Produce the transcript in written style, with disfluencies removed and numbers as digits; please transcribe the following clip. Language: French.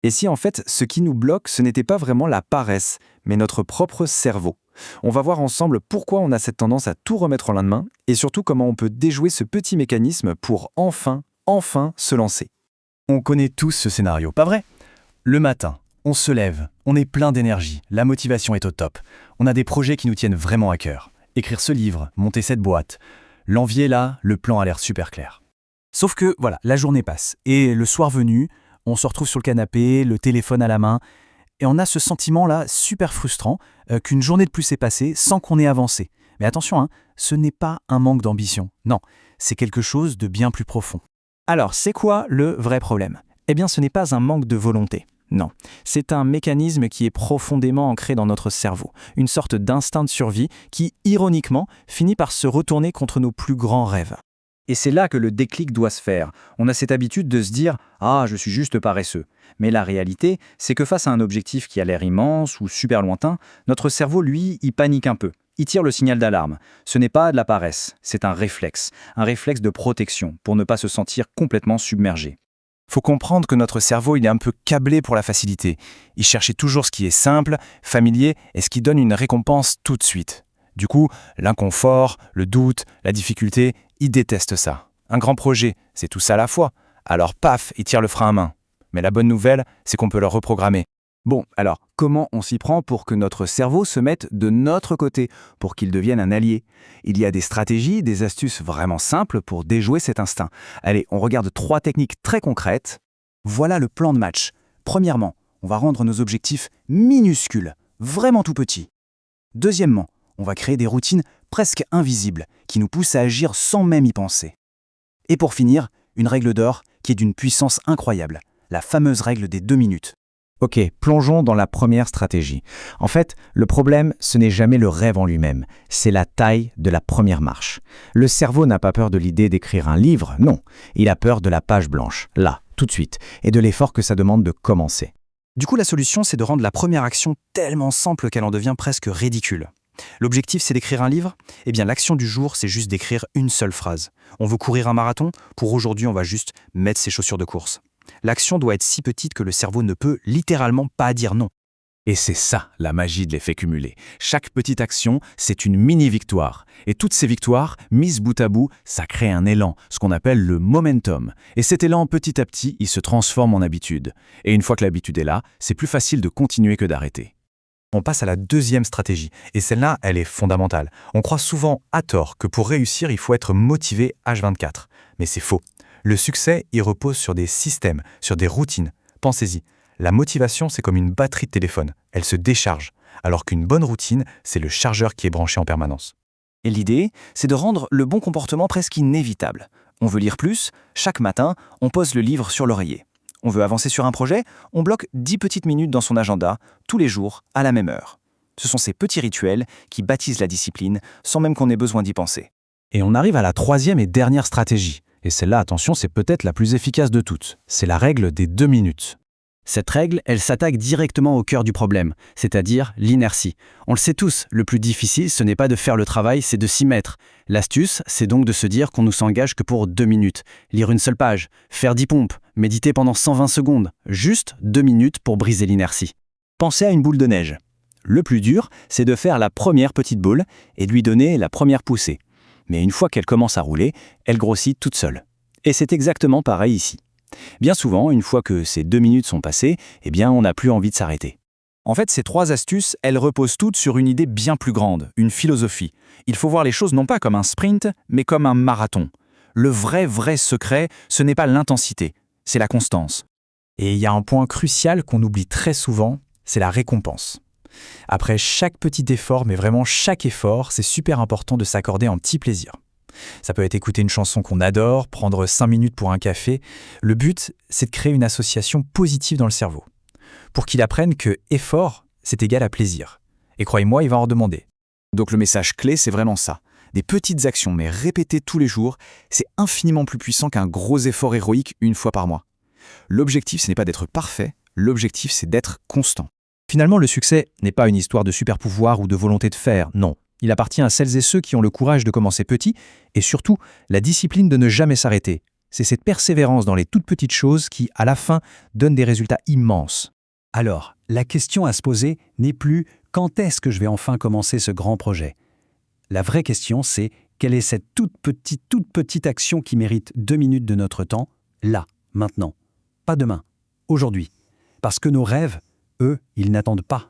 Et si en fait, ce qui nous bloque, ce n'était pas vraiment la paresse, mais notre propre cerveau. On va voir ensemble pourquoi on a cette tendance à tout remettre au lendemain, et surtout comment on peut déjouer ce petit mécanisme pour enfin se lancer. On connaît tous ce scénario, pas vrai? Le matin, on se lève, on est plein d'énergie, la motivation est au top. On a des projets qui nous tiennent vraiment à cœur. Écrire ce livre, monter cette boîte. L'envie est là, le plan a l'air super clair. Sauf que, voilà, la journée passe, et le soir venu, on se retrouve sur le canapé, le téléphone à la main, et on a ce sentiment-là super frustrant qu'une journée de plus est passée sans qu'on ait avancé. Mais attention, ce n'est pas un manque d'ambition. Non, c'est quelque chose de bien plus profond. Alors, c'est quoi le vrai problème? Eh bien, ce n'est pas un manque de volonté. Non, c'est un mécanisme qui est profondément ancré dans notre cerveau, une sorte d'instinct de survie qui, ironiquement, finit par se retourner contre nos plus grands rêves. Et c'est là que le déclic doit se faire. On a cette habitude de se dire « Ah, je suis juste paresseux ». Mais la réalité, c'est que face à un objectif qui a l'air immense ou super lointain, notre cerveau, lui, il panique un peu. Il tire le signal d'alarme. Ce n'est pas de la paresse, c'est un réflexe de protection pour ne pas se sentir complètement submergé. Faut comprendre que notre cerveau, il est un peu câblé pour la facilité. Il cherche toujours ce qui est simple, familier et ce qui donne une récompense tout de suite. Du coup, l'inconfort, le doute, la difficulté, il déteste ça. Un grand projet, c'est tout ça à la fois. Alors paf, il tire le frein à main. Mais la bonne nouvelle, c'est qu'on peut le reprogrammer. Bon, alors, comment on s'y prend pour que notre cerveau se mette de notre côté, pour qu'il devienne un allié? Il y a des stratégies, des astuces vraiment simples pour déjouer cet instinct. Allez, on regarde 3 techniques très concrètes. Voilà le plan de match. Premièrement, on va rendre nos objectifs minuscules, vraiment tout petits. Deuxièmement, on va créer des routines presque invisibles, qui nous poussent à agir sans même y penser. Et pour finir, une règle d'or qui est d'une puissance incroyable, la fameuse règle des 2 minutes. Ok, plongeons dans la première stratégie. En fait, le problème, ce n'est jamais le rêve en lui-même, c'est la taille de la première marche. Le cerveau n'a pas peur de l'idée d'écrire un livre, non. Il a peur de la page blanche, là, tout de suite, et de l'effort que ça demande de commencer. Du coup, la solution, c'est de rendre la première action tellement simple qu'elle en devient presque ridicule. L'objectif, c'est d'écrire un livre? Eh bien, l'action du jour, c'est juste d'écrire une seule phrase. On veut courir un marathon? Pour aujourd'hui, on va juste mettre ses chaussures de course. L'action doit être si petite que le cerveau ne peut littéralement pas dire non. Et c'est ça, la magie de l'effet cumulé. Chaque petite action, c'est une mini-victoire. Et toutes ces victoires, mises bout à bout, ça crée un élan, ce qu'on appelle le momentum. Et cet élan, petit à petit, il se transforme en habitude. Et une fois que l'habitude est là, c'est plus facile de continuer que d'arrêter. On passe à la deuxième stratégie, et celle-là, elle est fondamentale. On croit souvent, à tort, que pour réussir, il faut être motivé H24. Mais c'est faux. Le succès, il repose sur des systèmes, sur des routines. Pensez-y, la motivation, c'est comme une batterie de téléphone. Elle se décharge, alors qu'une bonne routine, c'est le chargeur qui est branché en permanence. Et l'idée, c'est de rendre le bon comportement presque inévitable. On veut lire plus? Chaque matin, on pose le livre sur l'oreiller. On veut avancer sur un projet? On bloque 10 petites minutes dans son agenda, tous les jours, à la même heure. Ce sont ces petits rituels qui bâtissent la discipline, sans même qu'on ait besoin d'y penser. Et on arrive à la troisième et dernière stratégie. Et celle-là, attention, c'est peut-être la plus efficace de toutes. C'est la règle des 2 minutes. Cette règle, elle s'attaque directement au cœur du problème, c'est-à-dire l'inertie. On le sait tous, le plus difficile, ce n'est pas de faire le travail, c'est de s'y mettre. L'astuce, c'est donc de se dire qu'on ne s'engage que pour 2 minutes. Lire une seule page, faire 10 pompes, méditer pendant 120 secondes. Juste 2 minutes pour briser l'inertie. Pensez à une boule de neige. Le plus dur, c'est de faire la première petite boule et de lui donner la première poussée. Mais une fois qu'elle commence à rouler, elle grossit toute seule. Et c'est exactement pareil ici. Bien souvent, une fois que ces 2 minutes sont passées, eh bien, on n'a plus envie de s'arrêter. En fait, ces 3 astuces, elles reposent toutes sur une idée bien plus grande, une philosophie. Il faut voir les choses non pas comme un sprint, mais comme un marathon. Le vrai secret, ce n'est pas l'intensité, c'est la constance. Et il y a un point crucial qu'on oublie très souvent, c'est la récompense. Après chaque petit effort, mais vraiment chaque effort, c'est super important de s'accorder un petit plaisir. Ça peut être écouter une chanson qu'on adore, prendre 5 minutes pour un café. Le but, c'est de créer une association positive dans le cerveau. Pour qu'il apprenne que effort, c'est égal à plaisir. Et croyez-moi, il va en redemander. Donc le message clé, c'est vraiment ça. Des petites actions, mais répétées tous les jours, c'est infiniment plus puissant qu'un gros effort héroïque une fois par mois. L'objectif, ce n'est pas d'être parfait, l'objectif, c'est d'être constant. Finalement, le succès n'est pas une histoire de super pouvoir ou de volonté de faire, non. Il appartient à celles et ceux qui ont le courage de commencer petit et surtout la discipline de ne jamais s'arrêter, C'est cette persévérance dans les toutes petites choses qui, à la fin, donne des résultats immenses. Alors, la question à se poser n'est plus « quand est-ce que je vais enfin commencer ce grand projet ?» La vraie question, c'est quelle est cette toute petite action qui mérite 2 minutes de notre temps, là, maintenant. Pas demain, aujourd'hui. Parce que nos rêves, eux, ils n'attendent pas.